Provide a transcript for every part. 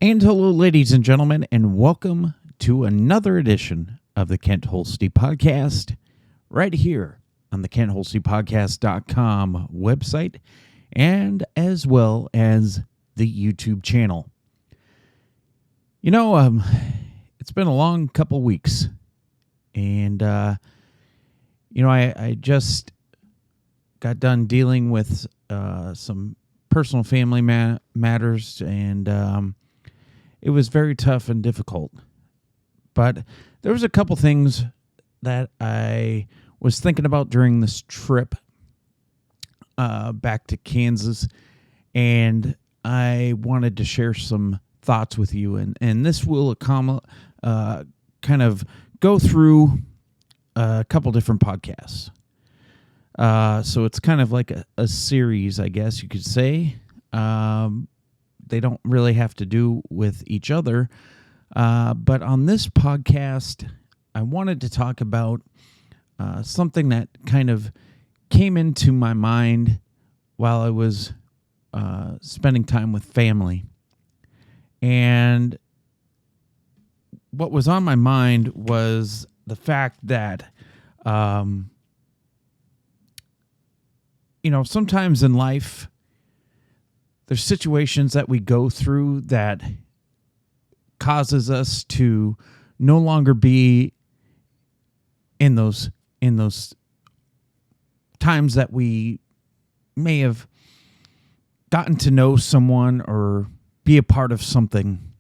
And hello, ladies and gentlemen, and welcome to another edition of the Kent Holste podcast, right here on the KentHolstePodcast.com website, and as well as the YouTube channel. You know, it's been a long couple weeks, and, I just got done dealing with some personal family matters, and it was very tough and difficult. But there was a couple things that I was thinking about during this trip back to Kansas, and I wanted to share some thoughts with you. And this will kind of go through a couple different podcasts. So it's kind of like a series, I guess you could say. They don't really have to do with each other. But on this podcast, I wanted to talk about something that kind of came into my mind while I was spending time with family. And what was on my mind was the fact that, sometimes in life, there's situations that we go through that causes us to no longer be in those times that we may have gotten to know someone or be a part of something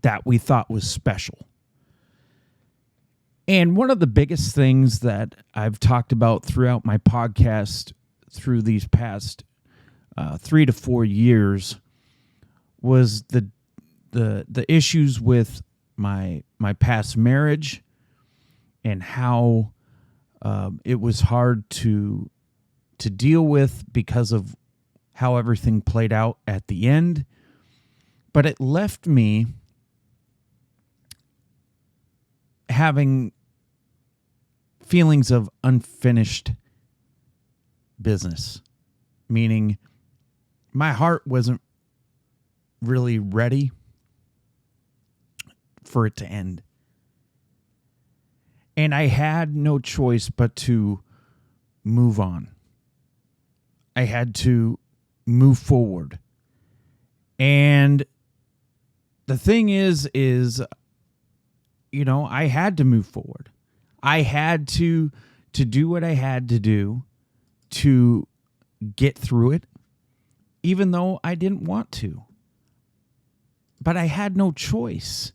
that we thought was special. And one of the biggest things that I've talked about throughout my podcast through these past 3 to 4 years was the issues with my past marriage and how it was hard to deal with because of how everything played out at the end. But it left me having feelings of unfinished business, meaning my heart wasn't really ready for it to end. And I had no choice but to move on. I had to move forward. And the thing is, I had to move forward. I had to do what I had to do to get through it, even though I didn't want to. But I had no choice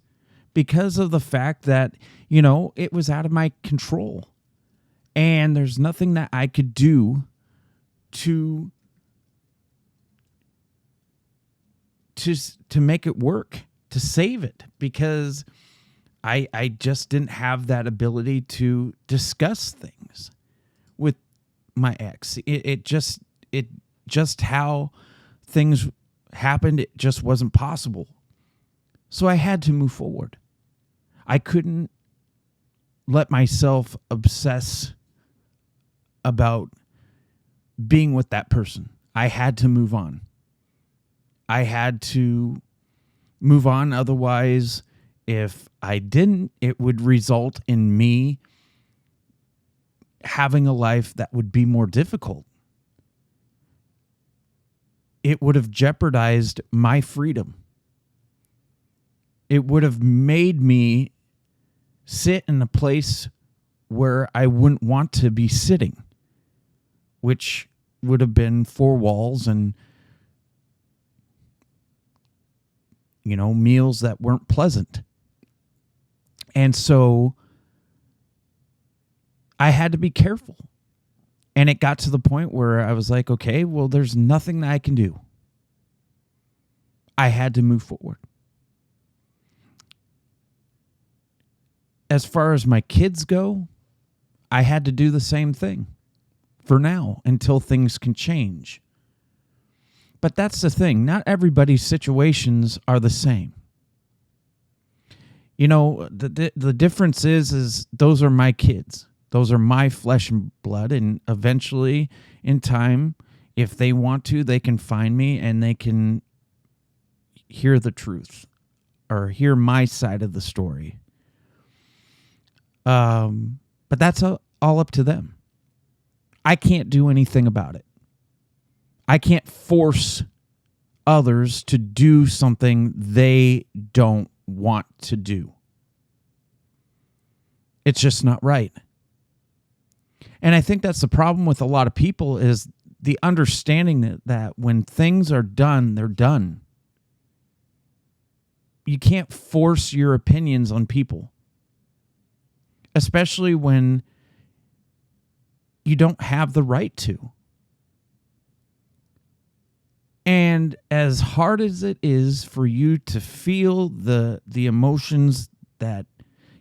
because of the fact that, it was out of my control. And there's nothing that I could do to make it work, to save it, because I just didn't have that ability to discuss things with my ex. It just how things happened, it just wasn't possible. So I had to move forward. I couldn't let myself obsess about being with that person. I had to move on. I had to move on. Otherwise, if I didn't, it would result in me having a life that would be more difficult. It would have jeopardized my freedom. It would have made me sit in a place where I wouldn't want to be sitting, which would have been 4 walls and, meals that weren't pleasant. And so I had to be careful. And it got to the point where I was like, okay, well, there's nothing that I can do. I had to move forward. As far as my kids go, I had to do the same thing for now until things can change. But that's the thing. Not everybody's situations are the same. The difference is those are my kids. Those are my flesh and blood, and eventually, in time, if they want to, they can find me and they can hear the truth or hear my side of the story. But that's all up to them. I can't do anything about it. I can't force others to do something they don't want to do. It's just not right. And I think that's the problem with a lot of people, is the understanding that when things are done, they're done. You can't force your opinions on people, especially when you don't have the right to. And as hard as it is for you to feel the emotions that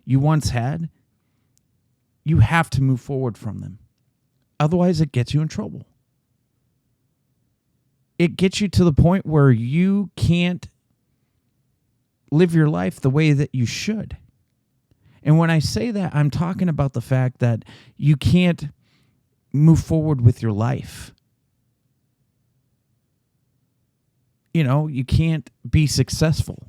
you once had, you have to move forward from them. Otherwise, it gets you in trouble. It gets you to the point where you can't live your life the way that you should. And when I say that, I'm talking about the fact that you can't move forward with your life. You know, you can't be successful.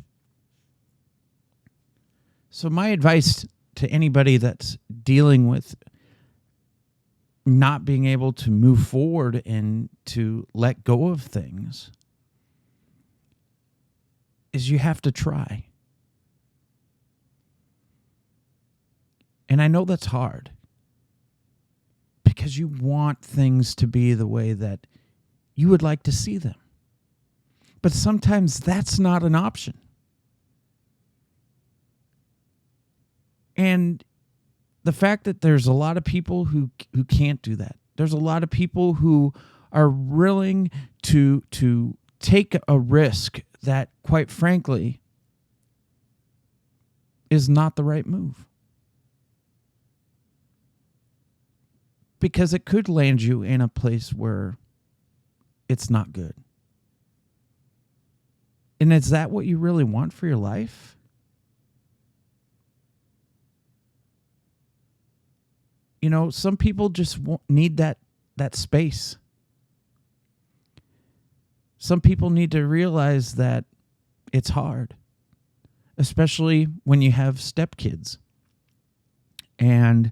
So my advice to anybody that's dealing with not being able to move forward and to let go of things is you have to try. And I know that's hard because you want things to be the way that you would like to see them. But sometimes that's not an option. And the fact that there's a lot of people who can't do that. There's a lot of people who are willing to take a risk that, quite frankly, is not the right move. Because it could land you in a place where it's not good. And is that what you really want for your life? You know, some people just need that space. Some people need to realize that it's hard, especially when you have stepkids. And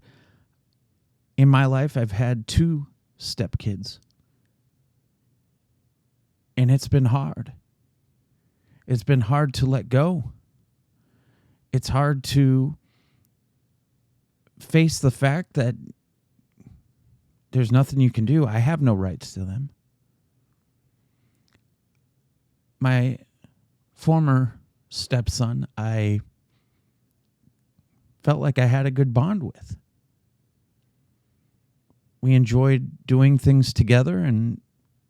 in my life, I've had 2 stepkids. And it's been hard. It's been hard to let go. It's hard to face the fact that there's nothing you can do. I have no rights to them. My former stepson, I felt like I had a good bond with. We enjoyed doing things together, and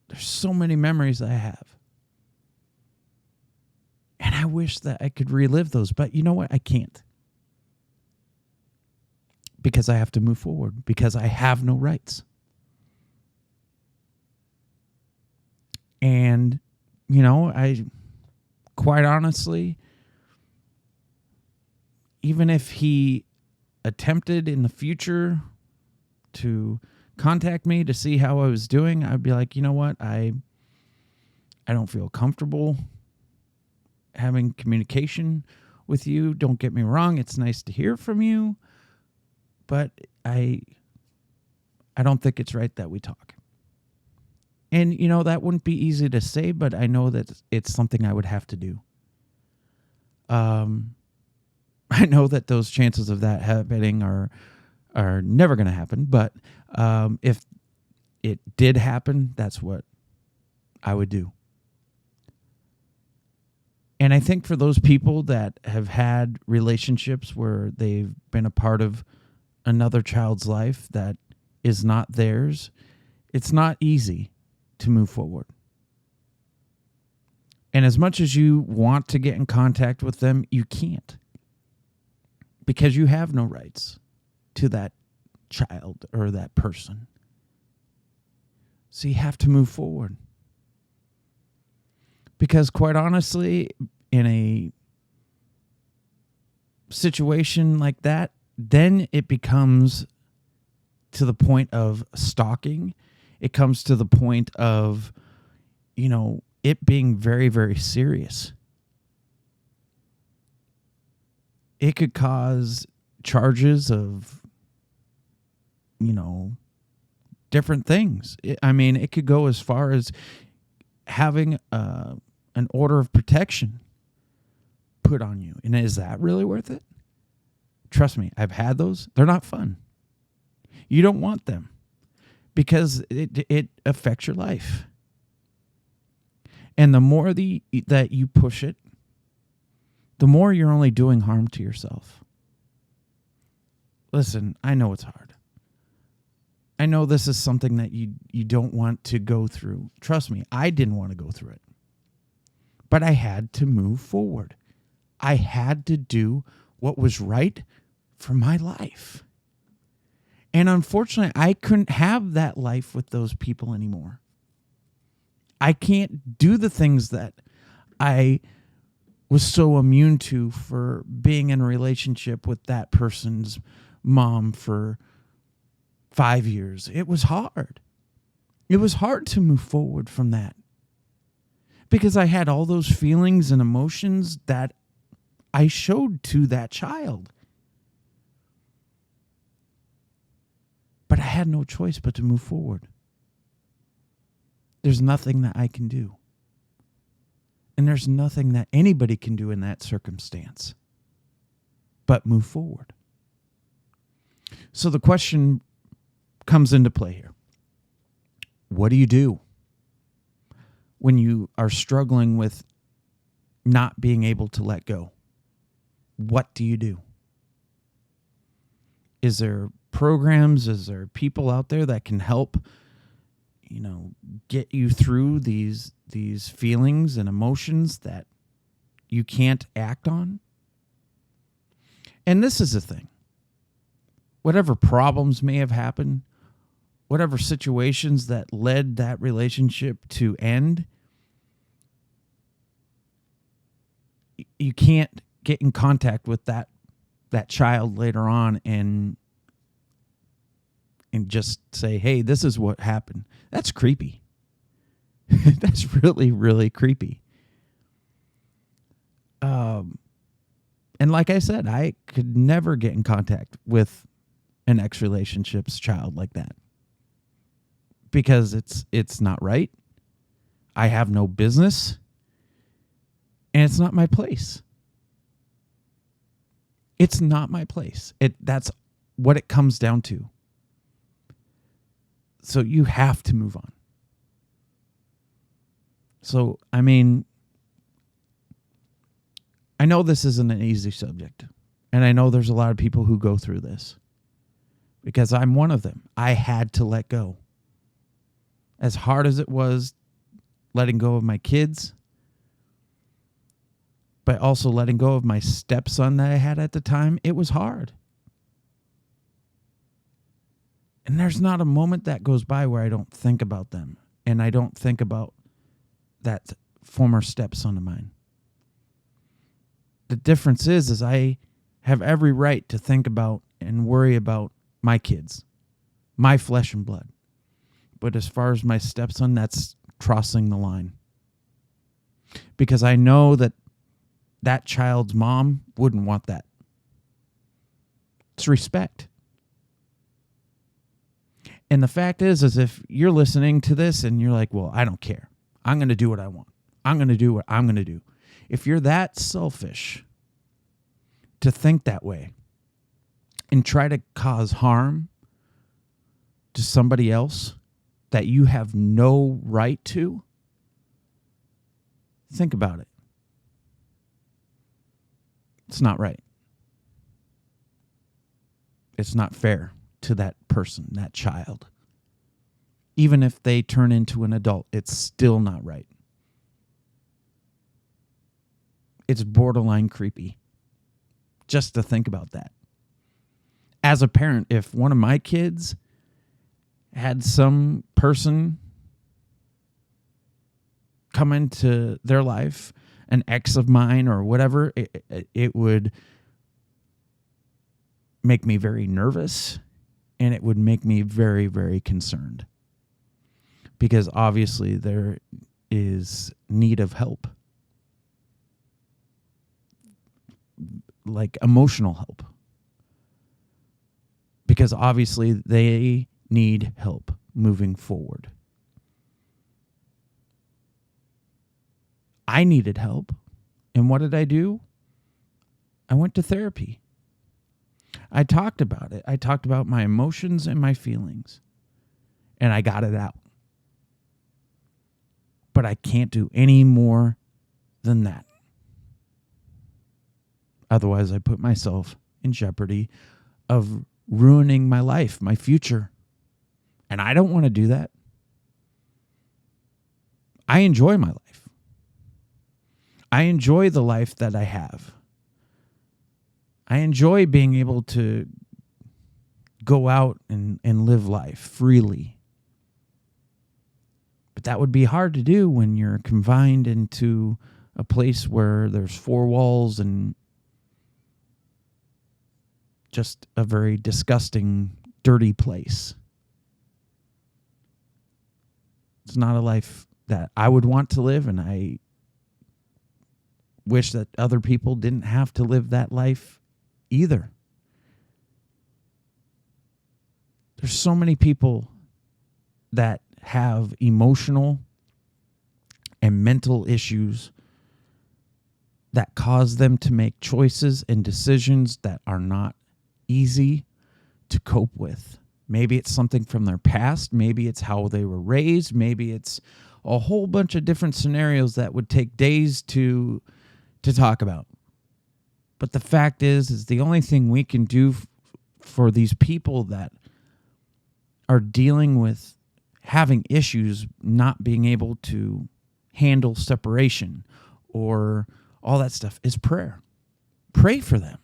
there's so many memories I have. And I wish that I could relive those, but you know what? I can't. Because I have to move forward, because I have no rights. And, you know, I quite honestly, even if he attempted in the future to contact me to see how I was doing, I'd be like, you know what? I don't feel comfortable having communication with you. Don't get me wrong. It's nice to hear from you. But I don't think it's right that we talk. And, you know, that wouldn't be easy to say, but I know that it's something I would have to do. I know that those chances of that happening are never going to happen. But if it did happen, that's what I would do. And I think for those people that have had relationships where they've been a part of another child's life that is not theirs, it's not easy to move forward. And as much as you want to get in contact with them, you can't. Because you have no rights to that child or that person. So you have to move forward. Because quite honestly, in a situation like that, then it becomes to the point of stalking. It comes to the point of, you know, it being very, very serious. it could cause charges of, you know, different things. It could go as far as having an order of protection put on you. And is that really worth it? Trust me, I've had those. They're not fun. You don't want them because it affects your life. And the more that you push it, the more you're only doing harm to yourself. Listen, I know it's hard. I know this is something that you don't want to go through. Trust me, I didn't want to go through it. But I had to move forward. I had to do what was right for my life. And unfortunately, I couldn't have that life with those people anymore. I can't do the things that I was so immune to for being in a relationship with that person's mom for 5 years. It was hard. It was hard to move forward from that because I had all those feelings and emotions that I showed to that child. But I had no choice but to move forward. There's nothing that I can do. And there's nothing that anybody can do in that circumstance but move forward. So the question comes into play here. What do you do when you are struggling with not being able to let go? What do you do? Is there programs? Is there people out there that can help, get you through these feelings and emotions that you can't act on? And this is the thing. Whatever problems may have happened, whatever situations that led that relationship to end, you can't get in contact with that child later on and just say, hey, this is what happened. That's creepy. That's really, really creepy. And like I said, I could never get in contact with an ex-relationship's child like that because it's not right. I have no business, and it's not my place. It's not my place. That's what it comes down to. So you have to move on. So, I know this isn't an easy subject, and I know there's a lot of people who go through this because I'm one of them. I had to let go. As hard as it was letting go of my kids, but also letting go of my stepson that I had at the time, it was hard. And there's not a moment that goes by where I don't think about them, and I don't think about that former stepson of mine. The difference is I have every right to think about and worry about my kids, my flesh and blood. But as far as my stepson, that's crossing the line. Because I know that child's mom wouldn't want that. It's respect. And the fact is if you're listening to this and you're like, well, I don't care. I'm going to do what I want. I'm going to do what I'm going to do. If you're that selfish to think that way and try to cause harm to somebody else that you have no right to, think about it. It's not right. It's not fair to that person, that child. Even if they turn into an adult, it's still not right. It's borderline creepy just to think about that. As a parent, if one of my kids had some person come into their life, an ex of mine or whatever, it would make me very nervous, and it would make me very, very concerned. Because obviously there is need of help. like emotional help, because obviously they need help moving forward. I needed help. And what did I do? I went to therapy. I talked about it. I talked about my emotions and my feelings, and I got it out. But I can't do any more than that. Otherwise, I put myself in jeopardy of ruining my life, my future. And I don't want to do that. I enjoy my life. I enjoy the life that I have. I enjoy being able to go out and live life freely. But that would be hard to do when you're confined into a place where there's four walls and just a very disgusting, dirty place. It's not a life that I would want to live, and I wish that other people didn't have to live that life either. There's so many people that have emotional and mental issues that cause them to make choices and decisions that are not easy to cope with. Maybe it's something from their past. Maybe it's how they were raised. Maybe it's a whole bunch of different scenarios that would take days to talk about. But the fact is the only thing we can do for these people that are dealing with having issues, not being able to handle separation or all that stuff, is prayer. Pray for them.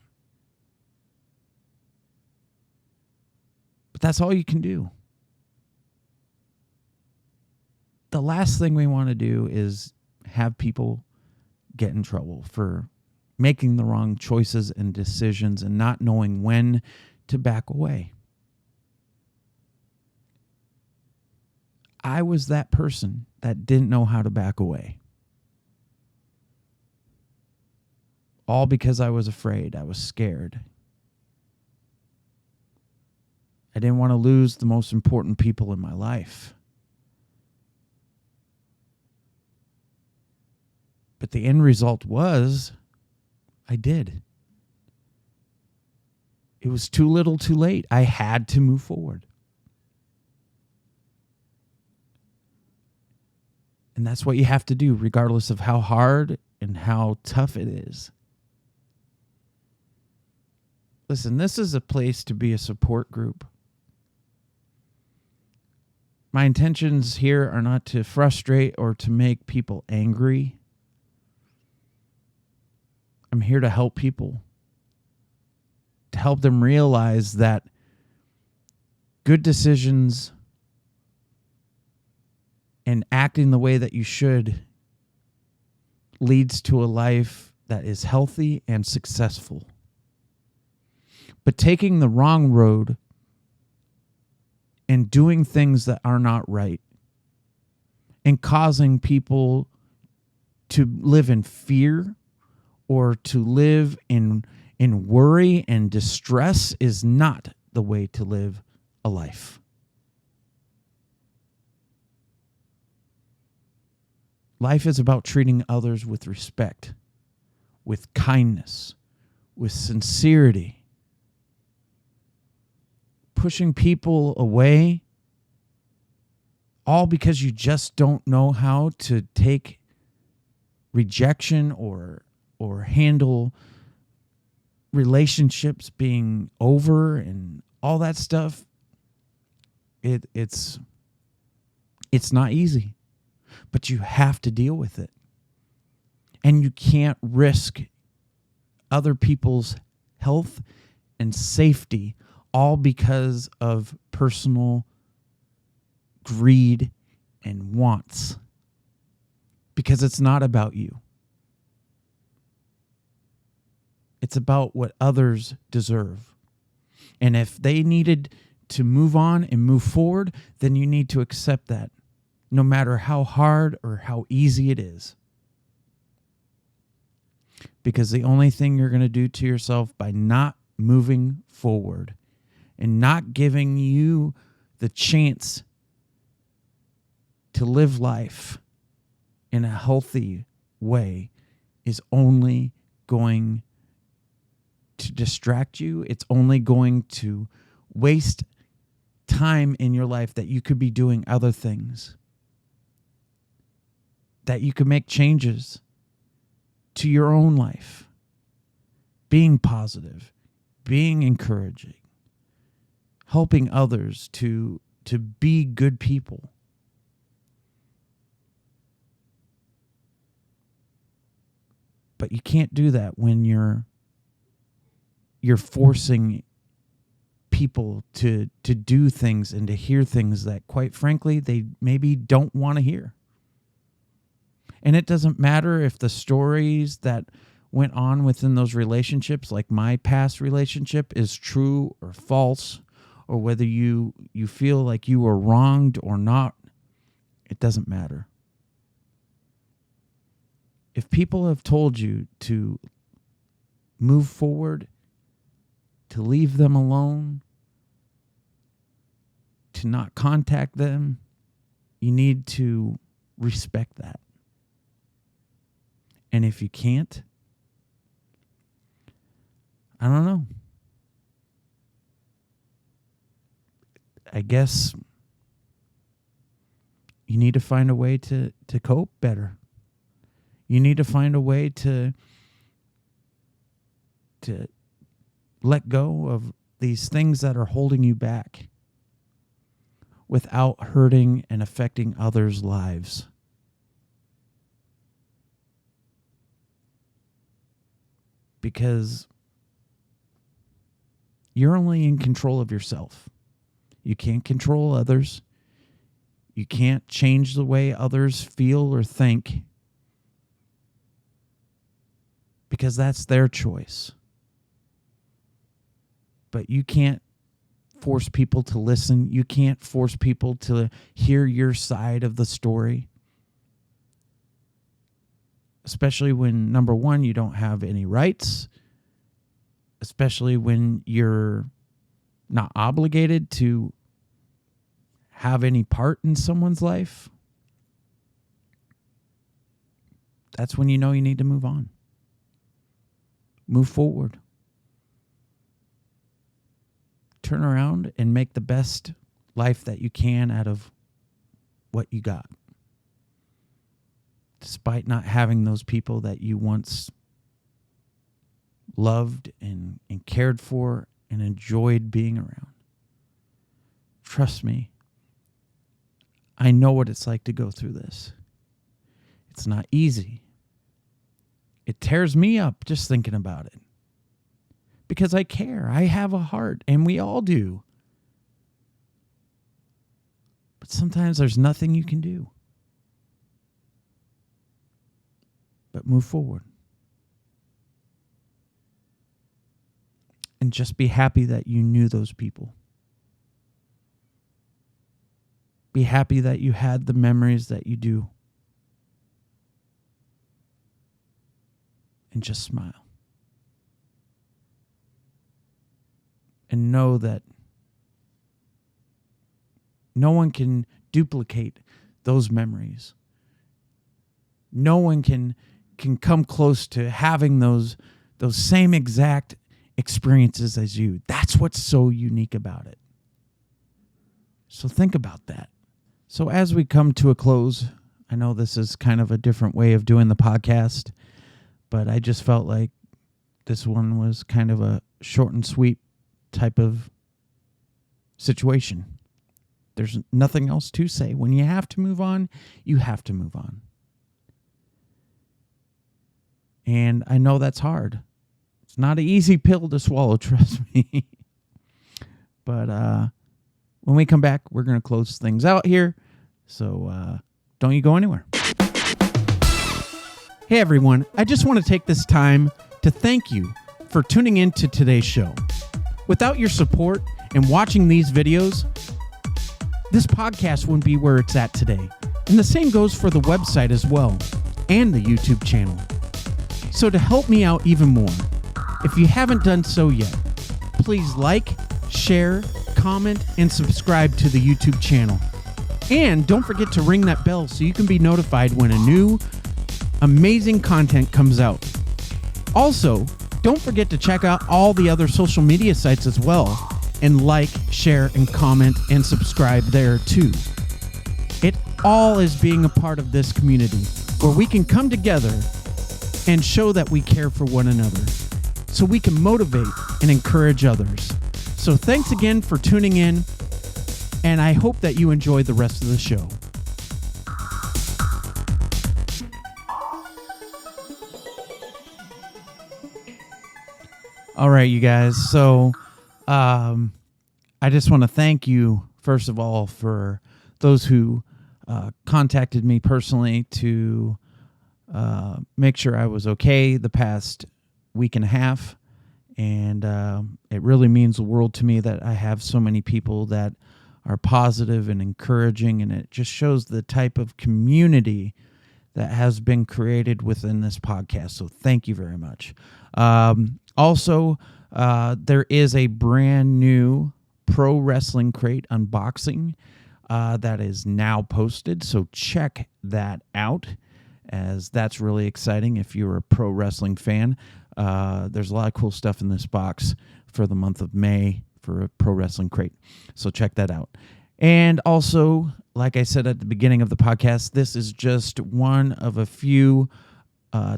But that's all you can do. The last thing we want to do is have people get in trouble for making the wrong choices and decisions and not knowing when to back away. I was that person that didn't know how to back away. All because I was afraid. I was scared. I didn't want to lose the most important people in my life. But the end result was, I did. It was too little too late. I had to move forward. And that's what you have to do, regardless of how hard and how tough it is. Listen, this is a place to be a support group. My intentions here are not to frustrate or to make people angry. I'm here to help people, to help them realize that good decisions and acting the way that you should leads to a life that is healthy and successful. But taking the wrong road and doing things that are not right and causing people to live in fear or to live in worry and distress is not the way to live a life. Life is about treating others with respect, with kindness, with sincerity. Pushing people away, all because you just don't know how to take rejection or handle relationships being over and all that stuff. It's not easy, but you have to deal with it. And you can't risk other people's health and safety all because of personal greed and wants. Because it's not about you. It's about what others deserve. And if they needed to move on and move forward, then you need to accept that, no matter how hard or how easy it is. Because the only thing you're going to do to yourself by not moving forward and not giving you the chance to live life in a healthy way is only going to distract you. It's only going to waste time in your life that you could be doing other things, that you could make changes to your own life, being positive, being encouraging, helping others to be good people. But you can't do that when you're forcing people to do things and to hear things that, quite frankly, they maybe don't want to hear. And it doesn't matter if the stories that went on within those relationships, like my past relationship, is true or false, or whether you feel like you were wronged or not. It doesn't matter. If people have told you to move forward, to leave them alone, to not contact them, you need to respect that. And if you can't, I don't know. I guess you need to find a way to cope better. You need to find a way to let go of these things that are holding you back without hurting and affecting others' lives. Because you're only in control of yourself. You can't control others. You can't change the way others feel or think, because that's their choice. But you can't force people to listen. You can't force people to hear your side of the story. Especially when, number one, you don't have any rights. Especially when you're not obligated to have any part in someone's life. That's when you know you need to move on. Move forward. Turn around and make the best life that you can out of what you got. Despite not having those people that you once loved and cared for and enjoyed being around. Trust me, I know what it's like to go through this. It's not easy. It tears me up just thinking about it. Because I care. I have a heart, and we all do. But sometimes there's nothing you can do but move forward. And just be happy that you knew those people. Be happy that you had the memories that you do. And just smile. And know that no one can duplicate those memories. No one can come close to having those same exact experiences as you. That's what's so unique about it. So think about that. So as we come to a close, I know this is kind of a different way of doing the podcast, but I just felt like this one was kind of a short and sweet type of situation. There's nothing else to say. When you have to move on, you have to move on. And I know that's hard. It's not an easy pill to swallow, trust me. But when we come back, we're going to close things out here. So don't you go anywhere. Hey, everyone. I just want to take this time to thank you for tuning in to today's show. Without your support and watching these videos, this podcast wouldn't be where it's at today. And the same goes for the website as well, and the YouTube channel. So to help me out even more, if you haven't done so yet, please like, share, comment, and subscribe to the YouTube channel. And don't forget to ring that bell so you can be notified when a new amazing content comes out. Also, don't forget to check out all the other social media sites as well and like, share, and comment and subscribe there too. It all is being a part of this community where we can come together and show that we care for one another so we can motivate and encourage others. So thanks again for tuning in, and I hope that you enjoy the rest of the show. All right, you guys. So I just want to thank you, first of all, for those who contacted me personally to make sure I was okay the past week and a half. And it really means the world to me that I have so many people that are positive and encouraging, and it just shows the type of community that has been created within this podcast. So thank you very much. Also, there is a brand new Pro Wrestling Crate unboxing that is now posted. So check that out, as that's really exciting if you're a pro wrestling fan. There's a lot of cool stuff in this box for the month of May for a Pro Wrestling Crate. So check that out. And also, like I said at the beginning of the podcast, this is just one of a few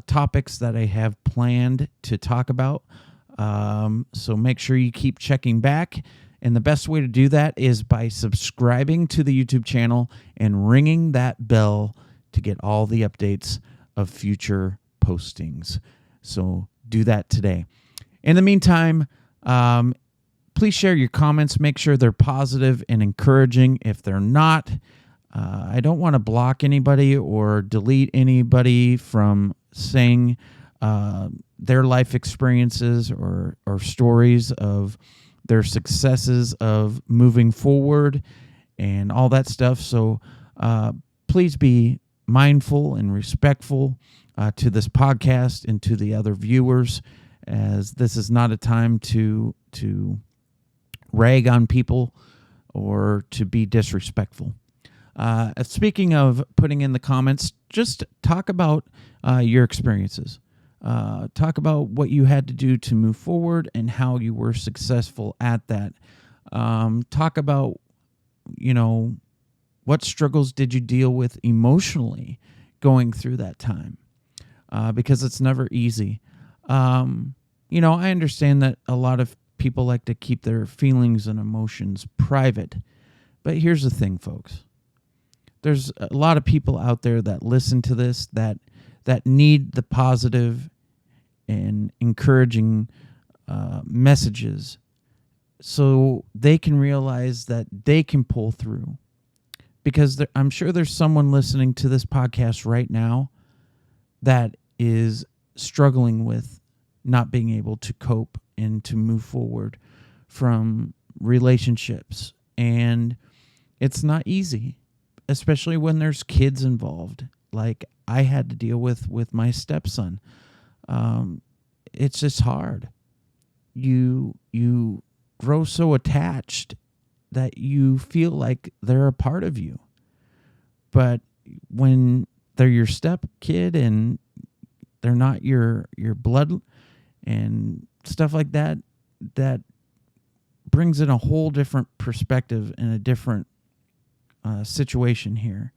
topics that I have planned to talk about. So make sure you keep checking back. And the best way to do that is by subscribing to the YouTube channel and ringing that bell to get all the updates of future postings. So do that today. In the meantime, please share your comments. Make sure they're positive and encouraging. If they're not, I don't want to block anybody or delete anybody from saying their life experiences or stories of their successes of moving forward and all that stuff. So please be mindful and respectful to this podcast and to the other viewers, as this is not a time to rag on people or to be disrespectful. Speaking of putting in the comments, just talk about your experiences. Talk about what you had to do to move forward and how you were successful at that. Talk about, what struggles did you deal with emotionally going through that time? Because it's never easy. I understand that a lot of people like to keep their feelings and emotions private. But here's the thing, folks. There's a lot of people out there that listen to this that need the positive and encouraging messages so they can realize that they can pull through. Because I'm sure there's someone listening to this podcast right now that is struggling with not being able to cope and to move forward from relationships. And it's not easy, especially when there's kids involved, like I had to deal with my stepson. It's just hard. You grow so attached that you feel like they're a part of you. But when they're your step kid and they're not your blood and stuff like that, that brings in a whole different perspective and a different situation here.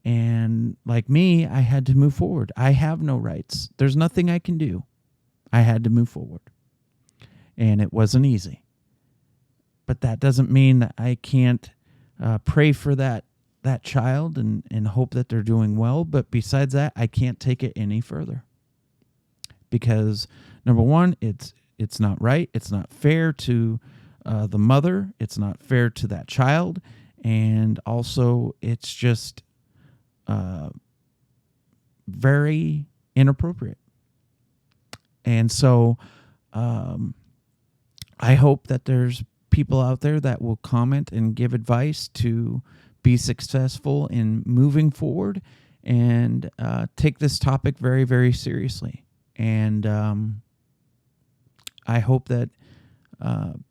And like me, I had to move forward. I have no rights. There's nothing I can do. I had to move forward. And it wasn't easy. But that doesn't mean that I can't pray for that child and hope that they're doing well. But besides that, I can't take it any further. Because number one, it's not right. It's not fair to the mother. It's not fair to that child. And also, it's just very inappropriate. And so I hope that there's people out there that will comment and give advice to be successful in moving forward and take this topic very, very seriously. And I hope that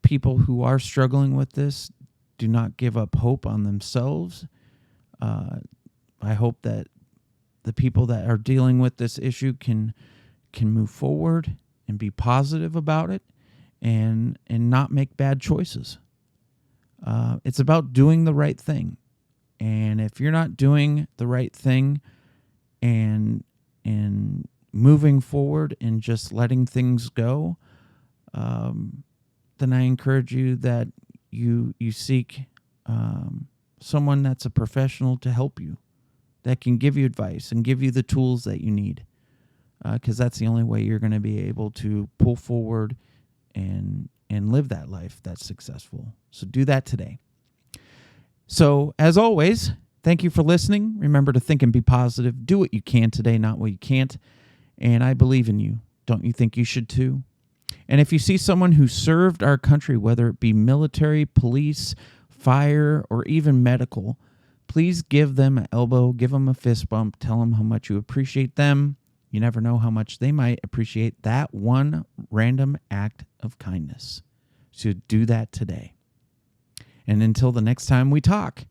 people who are struggling with this do not give up hope on themselves. I hope that the people that are dealing with this issue can move forward and be positive about it, and not make bad choices. It's about doing the right thing. And if you're not doing the right thing and moving forward and just letting things go, then I encourage you that you seek someone that's a professional to help you, that can give you advice and give you the tools that you need, because that's the only way you're going to be able to pull forward and live that life that's successful. So do that today. So as always, thank you for listening. Remember to think and be positive. Do what you can today, not what you can't. And I believe in you. Don't you think you should too? And if you see someone who served our country, whether it be military, police, fire, or even medical, please give them an elbow, give them a fist bump, tell them how much you appreciate them. You never know how much they might appreciate that one random act of kindness. So do that today. And until the next time we talk,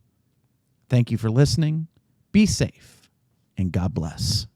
thank you for listening. Be safe, and God bless.